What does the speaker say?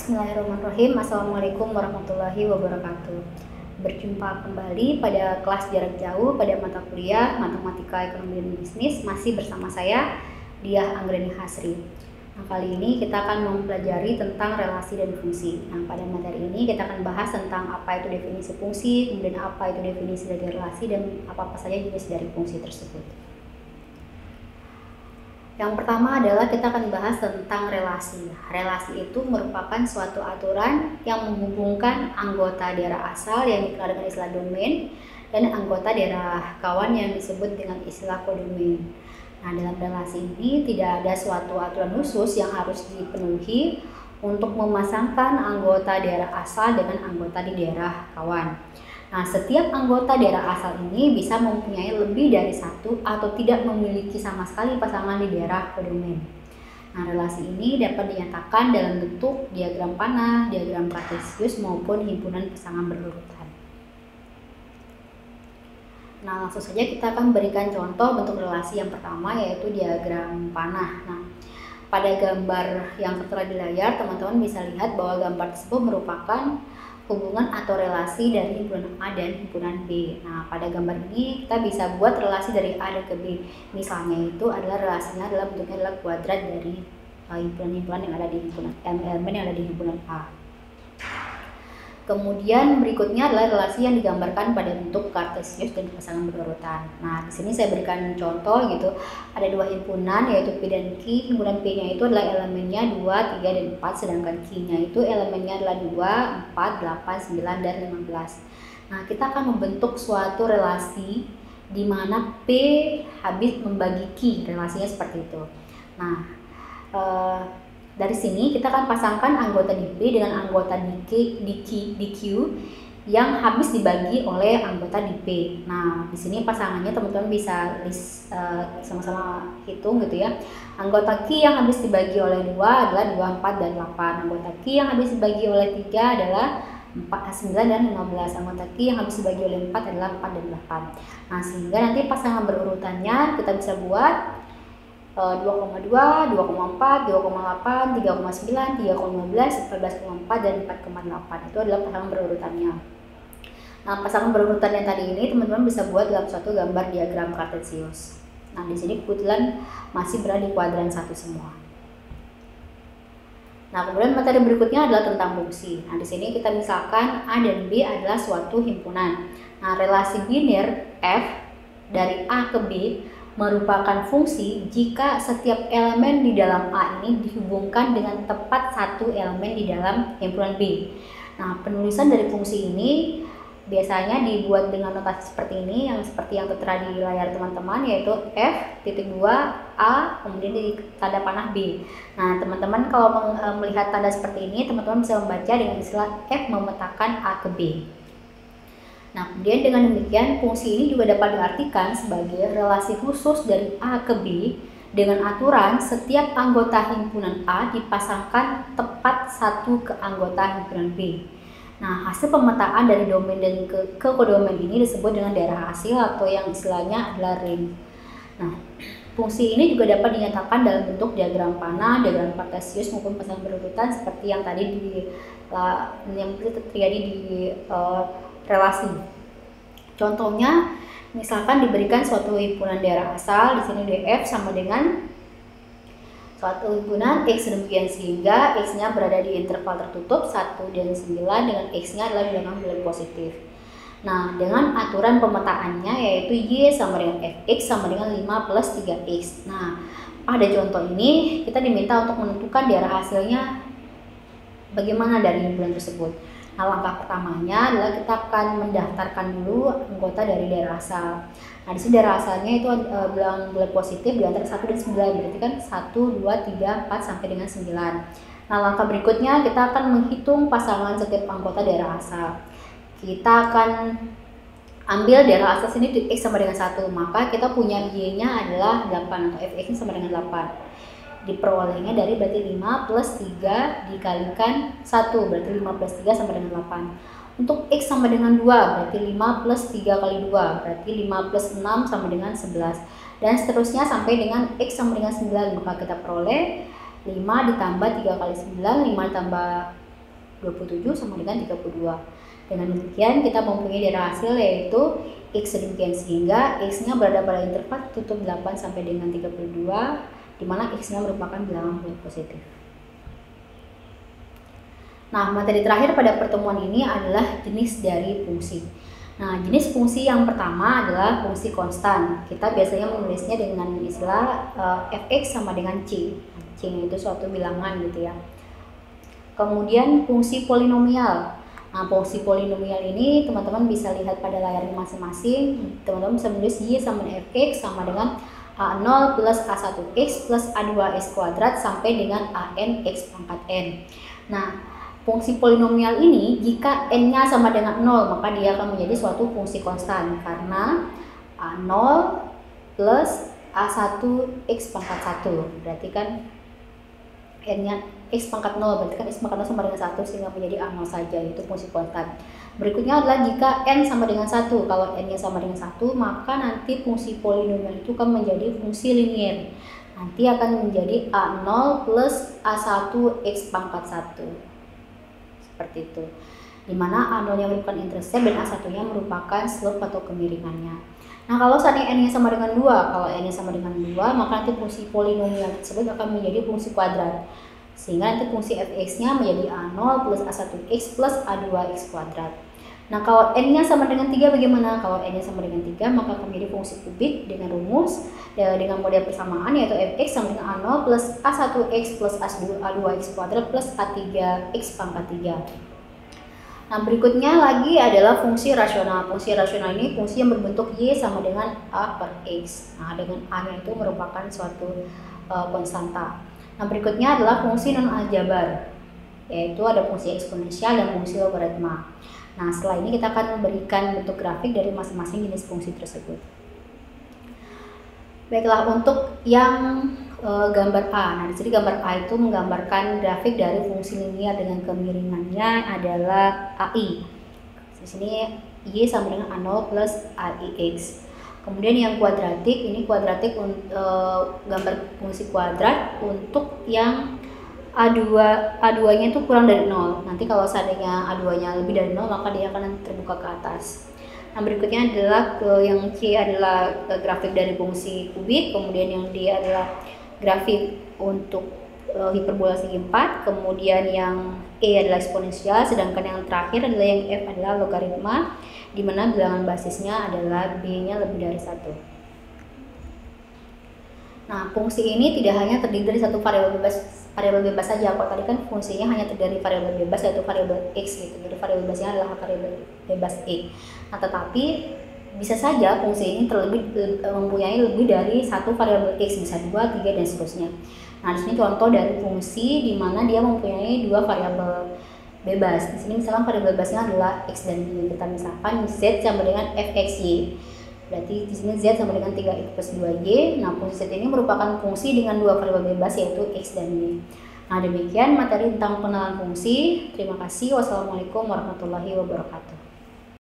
Bismillahirrahmanirrahim. Assalamualaikum warahmatullahi wabarakatuh. Berjumpa kembali pada kelas jarak jauh pada mata kuliah Matematika Ekonomi dan Bisnis, masih bersama saya Diah Anggreni Hasri. Nah, kali ini kita akan mempelajari tentang relasi dan fungsi. Nah, pada materi ini kita akan bahas tentang apa itu definisi fungsi, kemudian apa itu definisi dari relasi, dan apa saja jenis dari fungsi tersebut. Yang pertama adalah kita akan bahas tentang relasi. Relasi itu merupakan suatu aturan yang menghubungkan anggota daerah asal yang dikenal dengan istilah domain dan anggota daerah kawan yang disebut dengan istilah kodomain. Nah, dalam relasi ini tidak ada suatu aturan khusus yang harus dipenuhi untuk memasangkan anggota daerah asal dengan anggota di daerah kawan. Nah, setiap anggota daerah asal ini bisa mempunyai lebih dari satu atau tidak memiliki sama sekali pasangan di daerah kodomain. Nah, relasi ini dapat dinyatakan dalam bentuk diagram panah, diagram kartesius maupun himpunan pasangan berurutan. Nah, langsung saja kita akan berikan contoh bentuk relasi yang pertama, yaitu diagram panah. Nah, pada gambar yang tertera di layar, teman-teman bisa lihat bahwa gambar tersebut merupakan hubungan atau relasi dari himpunan A dan himpunan B. Nah, pada gambar ini kita bisa buat relasi dari A dan ke B. Misalnya itu adalah relasinya adalah bentuknya adalah kuadrat dari himpunan-himpunan yang ada di himpunan elemen yang ada di himpunan A. Kemudian berikutnya adalah relasi yang digambarkan pada bentuk kartesius dan pasangan berurutan. Nah, di sini saya berikan contoh gitu. Ada dua himpunan yaitu P dan Q. Himpunan P-nya itu adalah elemennya 2, 3, dan 4, sedangkan Q-nya itu elemennya adalah 2, 4, 8, 9, dan 15. Nah, kita akan membentuk suatu relasi di mana P habis membagi Q. Relasinya seperti itu. Nah, dari sini kita akan pasangkan anggota di P dengan anggota di Q yang habis dibagi oleh anggota di P. Nah, di sini pasangannya teman-teman bisa list sama-sama hitung gitu ya. Anggota Q yang habis dibagi oleh 2 adalah 2, 4, dan 8. Anggota Q yang habis dibagi oleh 3 adalah 4, 9, dan 15. Anggota Q yang habis dibagi oleh 4 adalah 4 dan 8. Nah, sehingga nanti pasangan berurutannya kita bisa buat 2,2, 2,4, 2,8, 3,9, 3,15, 14,4, dan 4,8. Itu adalah pasangan berurutannya. Nah, pasangan berurutan yang tadi ini teman-teman bisa buat dalam suatu gambar diagram kartesius. Nah, di sini kebetulan masih berada di kuadran 1 semua. Nah, kemudian materi berikutnya adalah tentang fungsi. Nah, di sini kita misalkan A dan B adalah suatu himpunan. Nah, relasi biner F dari A ke B merupakan fungsi jika setiap elemen di dalam A ini dihubungkan dengan tepat satu elemen di dalam himpunan B. Nah, penulisan dari fungsi ini biasanya dibuat dengan notasi seperti ini, yang seperti yang tertera di layar teman-teman, yaitu F.2 A kemudian di tanda panah B. Nah, teman-teman kalau melihat tanda seperti ini, teman-teman bisa membaca dengan istilah F memetakan A ke B. Nah, kemudian dengan demikian fungsi ini juga dapat diartikan sebagai relasi khusus dari A ke B dengan aturan setiap anggota himpunan A dipasangkan tepat satu ke anggota himpunan B. Nah, hasil pemetaan dari domain dan ke kodomain ini disebut dengan daerah hasil atau yang istilahnya adalah ring. Nah, fungsi ini juga dapat dinyatakan dalam bentuk diagram panah, diagram kartesius maupun pasangan berurutan seperti yang tadi yang terjadi di relasi. Contohnya, misalkan diberikan suatu himpunan daerah asal, di sini DF sama dengan suatu himpunan X demikian sehingga X-nya berada di interval tertutup 1 dan 9 dengan X-nya adalah bilangan bulan positif. Nah, dengan aturan pemetaannya yaitu Y sama dengan Fx sama dengan 5 plus 3X. Nah, pada contoh ini kita diminta untuk menentukan daerah hasilnya bagaimana dari himpunan tersebut. Nah, langkah pertamanya adalah kita akan mendaftarkan dulu anggota dari daerah asal. Nah, di sini daerah asalnya itu bilangan bulan positif di antara 1 dan 9, berarti kan 1, 2, 3, 4 sampai dengan 9. Nah, langkah berikutnya kita akan menghitung pasangan setiap anggota daerah asal. Kita akan ambil daerah asal sini di X sama dengan 1, maka kita punya Y-nya adalah 8 atau Fx sama dengan 8. Diperolehnya dari berarti 5 plus 3 dikalikan 1, berarti 5 plus 3 sama dengan 8. Untuk X sama dengan 2, berarti 5 plus 3 kali 2, berarti 5 plus 6 sama dengan 11. Dan seterusnya sampai dengan X sama dengan 9, maka kita peroleh 5 ditambah 3 kali 9, 5 ditambah 27 sama dengan 32. Dengan demikian kita mempunyai dari hasil yaitu X sedemikian, sehingga X-nya berada pada interval tutup 8 sampai dengan 32, di mana X-nya merupakan bilangan positif. Nah, materi terakhir pada pertemuan ini adalah jenis dari fungsi. Nah, jenis fungsi yang pertama adalah fungsi konstan. Kita biasanya menulisnya dengan istilah fx sama dengan c. C itu suatu bilangan gitu ya. Kemudian fungsi polinomial. Nah, fungsi polinomial ini teman-teman bisa lihat pada layar masing-masing. Teman-teman bisa menulis y sama dengan fx sama dengan a0 plus a1x plus a2x kuadrat sampai dengan an x pangkat n. Nah, fungsi polinomial ini jika n-nya sama dengan 0 maka dia akan menjadi suatu fungsi konstan karena a0 plus a1x pangkat 1 berarti kan n-nya x pangkat 0, berarti kan x pangkat 0 sama dengan 1 sehingga menjadi a0 saja, itu fungsi konstan. Berikutnya adalah jika n sama dengan 1, kalau n-nya sama dengan 1 maka nanti fungsi polinomial itu akan menjadi fungsi linier, nanti akan menjadi a0 plus a1x pangkat 1 seperti itu, dimana a0 nya merupakan intercept dan a1 nya merupakan slope atau kemiringannya. Nah, kalau seandainya n-nya sama dengan 2, kalau n-nya sama dengan 2 maka nanti fungsi polinomial tersebut akan menjadi fungsi kuadrat, sehingga nanti fungsi fx-nya menjadi a0 plus a1x plus a2x kuadrat. Nah, kalau n-nya sama dengan 3 bagaimana? Kalau n-nya sama dengan 3 maka akan menjadi fungsi kubik dengan rumus dengan model persamaan yaitu fx sama dengan a0 plus a1x plus a2x kuadrat plus a3x pangkat 3. Nah, berikutnya lagi adalah fungsi rasional. Fungsi rasional ini fungsi yang berbentuk y sama dengan a per x. Nah, dengan a-nya itu merupakan suatu konstanta. Nah, berikutnya adalah fungsi non aljabar, yaitu ada fungsi eksponensial dan fungsi logaritma. Nah, setelah ini kita akan memberikan bentuk grafik dari masing-masing jenis fungsi tersebut. Baiklah, untuk yang gambar A. Nah, di sini gambar A itu menggambarkan grafik dari fungsi linier dengan kemiringannya adalah AI. Di sini Y sama dengan A0 plus AIX. Kemudian yang kuadratik, ini kuadratik gambar fungsi kuadrat untuk yang A2-nya itu kurang dari 0. Nanti kalau seandainya A2-nya lebih dari 0 maka dia akan terbuka ke atas. Nah, berikutnya adalah yang C adalah grafik dari fungsi kubik, kemudian yang D adalah grafik untuk hiperbola segi 4, kemudian yang E adalah eksponensial, sedangkan yang terakhir adalah yang F adalah logaritma, di mana bilangan basisnya adalah B-nya lebih dari 1. Nah, fungsi ini tidak hanya terdiri dari satu variabel bebas saja. Kalau tadi kan fungsinya hanya terdiri dari variabel bebas yaitu variabel x gitu. Jadi variabel bebasnya adalah variabel bebas e. Nah, tetapi bisa saja fungsi ini mempunyai lebih dari satu variabel x, bisa 2, 3 dan seterusnya. Nah, di sini contoh dari fungsi di mana dia mempunyai dua variabel bebas. Di sini misalkan variabel bebasnya adalah x dan y. Kita misalkan z sama dengan fxy. Berarti di sini z sama dengan 3x plus 2y. Nah, fungsi z ini merupakan fungsi dengan dua variabel bebas yaitu x dan y. Nah, demikian materi tentang pengenalan fungsi. Terima kasih. Wassalamualaikum warahmatullahi wabarakatuh.